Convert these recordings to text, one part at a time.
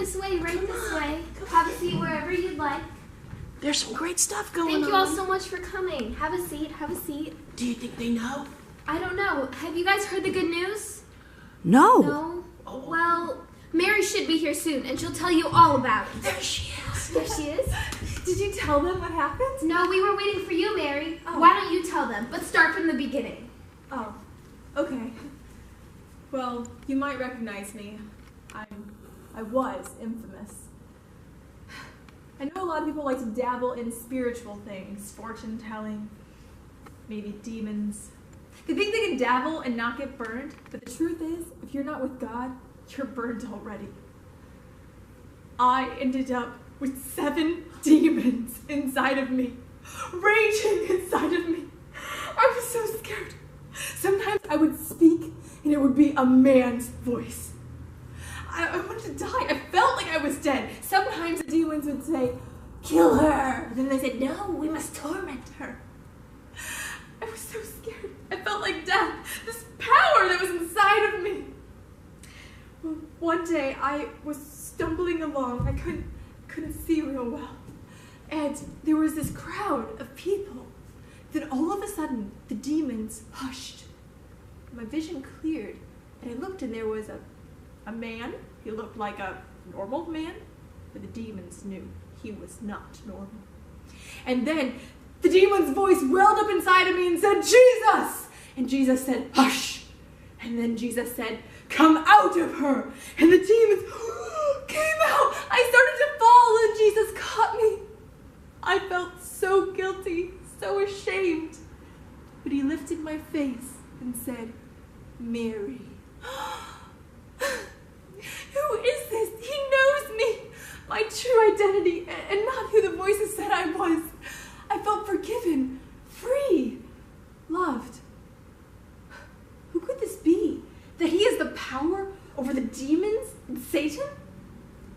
this way, right this way. Have a seat wherever you'd like. There's some great stuff going on. Thank you all so much for coming. Have a seat, have a seat. Do you think they know? I don't know. Have you guys heard the good news? No. No? Well, Mary should be here soon, and she'll tell you all about it. There she is. There she is. Did you tell them what happened? No, we were waiting for you, Mary. Oh. Why don't you tell them? But start from the beginning. Oh, okay. Well, you might recognize me. I was infamous. I know a lot of people like to dabble in spiritual things, fortune telling, maybe demons. They think they can dabble and not get burned, but the truth is, if you're not with God, you're burned already. I ended up with 7 demons inside of me, raging inside of me. I was so scared. Sometimes I would speak and it would be a man's voice. I wanted to die. I felt like I was dead. Sometimes the demons would say, "Kill her." And then they said, "No, we must torment her." I was so scared. I felt like death. This power that was inside of me. Well, one day I was stumbling along. I couldn't see real well. And there was this crowd of people. Then all of a sudden, the demons hushed. My vision cleared, and I looked, and there was a man. He looked like a normal man, but the demons knew he was not normal. And then the demon's voice welled up inside of me and said, "Jesus!" And Jesus said, "Hush!" And then Jesus said, "Come out of her!" And the demons came out. I started to fall, and Jesus caught me. I felt so guilty, so ashamed. But he lifted my face and said, "Mary." Who is this? He knows me, my true identity, and not who the voices said I was. I felt forgiven, free, loved. Who could this be? That he has the power over the demons and Satan?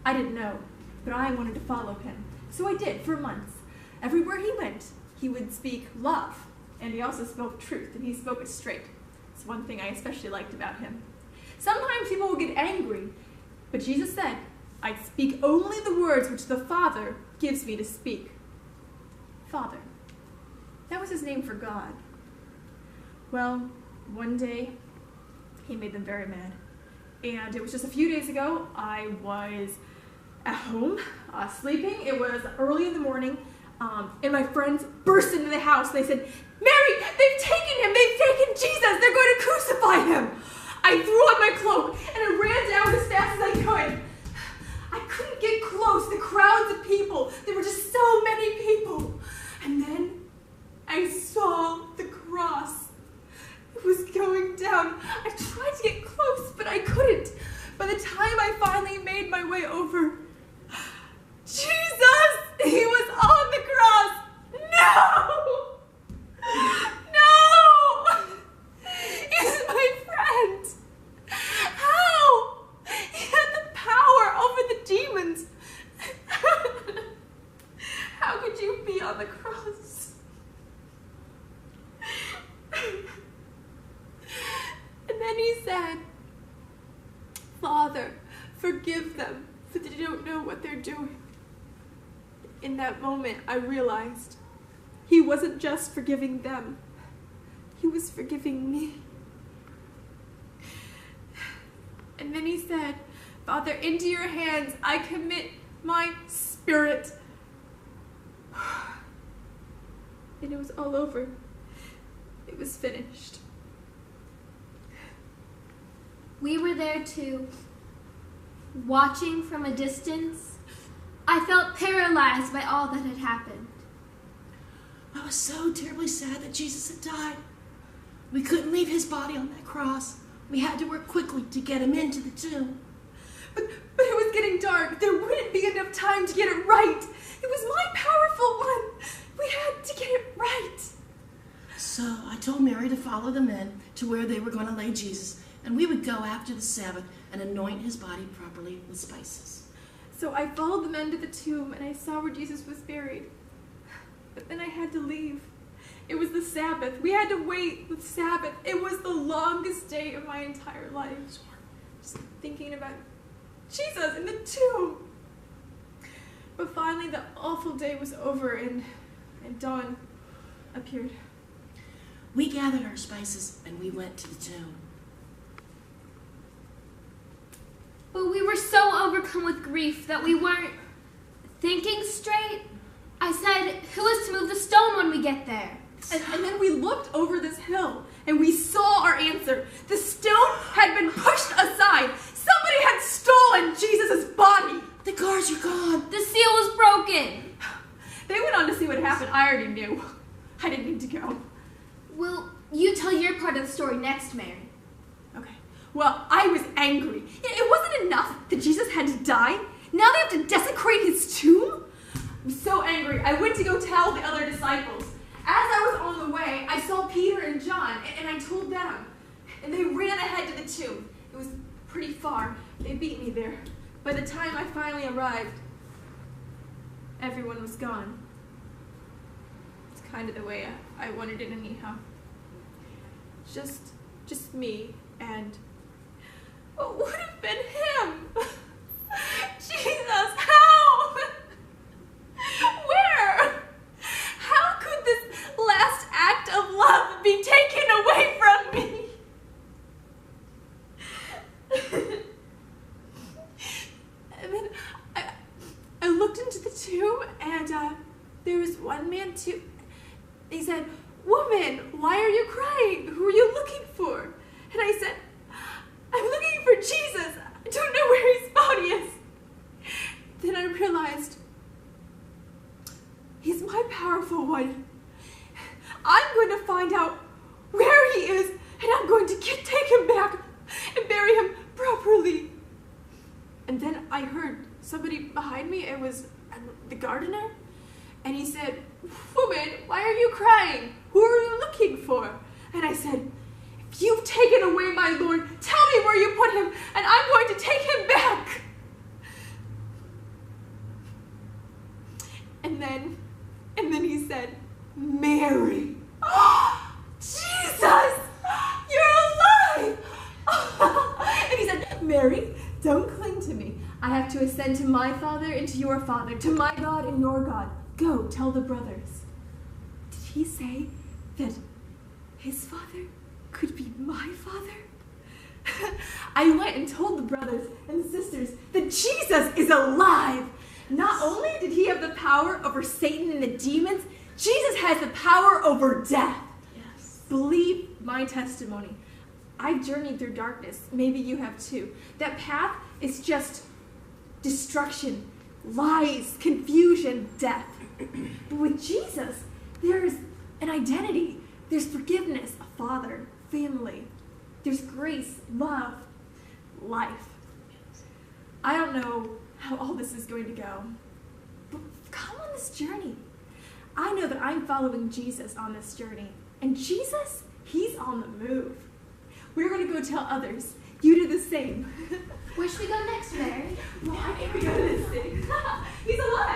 I didn't know, but I wanted to follow him. So I did for months. Everywhere he went, he would speak love, and he also spoke truth, and he spoke it straight. It's one thing I especially liked about him. Sometimes people would get angry, but Jesus said, "I speak only the words which the Father gives me to speak." Father. That was his name for God. Well, one day, he made them very mad. And it was just a few days ago, I was at home, sleeping. It was early in the morning, and my friends burst into the house. They said, "Mary, they've taken him! They've taken Jesus! They're going to crucify him!" I threw on my cloak, and I ran down as fast as I could. I couldn't get close. The crowds of people. There were just so many people. And then I saw the cross. It was going down. I tried to get close, but I couldn't. By the time I finally made my way over, Jesus! He was on the cross! No! No! He's my friend! How? He had the power over the demons. How could you be on the cross? And then he said, "Father, forgive them, for they don't know what they're doing." In that moment, I realized he wasn't just forgiving them. He was forgiving me. And then he said, "Father, into your hands I commit my spirit." And it was all over. It was finished. We were there too, watching from a distance. I felt paralyzed by all that had happened. I was so terribly sad that Jesus had died. We couldn't leave his body on that cross. We had to work quickly to get him into the tomb. But it was getting dark. There wouldn't be enough time to get it right. It was my powerful one. We had to get it right. So I told Mary to follow the men to where they were going to lay Jesus, and we would go after the Sabbath and anoint his body properly with spices. So I followed the men to the tomb, and I saw where Jesus was buried. But then I had to leave. It was the Sabbath. We had to wait the Sabbath. It was the longest day of my entire life. Just thinking about Jesus in the tomb. But finally the awful day was over and dawn appeared. We gathered our spices and we went to the tomb. But we were so overcome with grief that we weren't thinking straight. I said, who is to move the stone when we get there? And then we looked over this hill and we saw our answer. The stone had been pushed aside. Somebody had stolen Jesus' body. The guards are gone. The seal was broken. They went on to see what happened. I already knew. I didn't need to go. Well, you tell your part of the story next, Mary. Okay. Well, I was angry. It wasn't enough that Jesus had to die. Now they have to desecrate his tomb? I'm so angry. I went to go tell the other disciples. As I was on the way, I saw Peter and John, and I told them. And they ran ahead to the tomb. It was pretty far. They beat me there. By the time I finally arrived, everyone was gone. It's kind of the way I wanted it anyhow. Just me and what would have been him. Jesus, how? Where? How could this last act of love be taken away from me? And then I looked into the tomb and there was one man too. He said, "Woman, why are you crying? Who are you looking for?" And I said, "I'm looking for Jesus. I don't know where his body is." Then I realized, he's my powerful one. I'm going to find out where he is, and I'm going to take him back and bury him properly. And then I heard somebody behind me. It was the gardener. And he said, "Woman, why are you crying? Who are you looking for?" And I said, "If you've taken away my Lord, tell me where you put him, and I'm going to take him back." And then he said, "Mary." Jesus, you're alive. And he said, "Mary, don't cling to me. I have to ascend to my Father and to your Father, to my God and your God. Go, tell the brothers." Did he say that his father could be my father? I went and told the brothers and sisters that Jesus is alive. Not only did he have the power over Satan and the demons, Jesus has the power over death. Yes. Believe my testimony. I've journeyed through darkness. Maybe you have too. That path is just destruction, lies, confusion, death. But with Jesus, there's an identity. There's forgiveness, a father, family. There's grace, love, life. I don't know how all this is going to go, but come on this journey. I know that I'm following Jesus on this journey. And Jesus, he's on the move. We're going to go tell others. You do the same. Where should we go next, Mary? Why can't we go to this city? He's alive.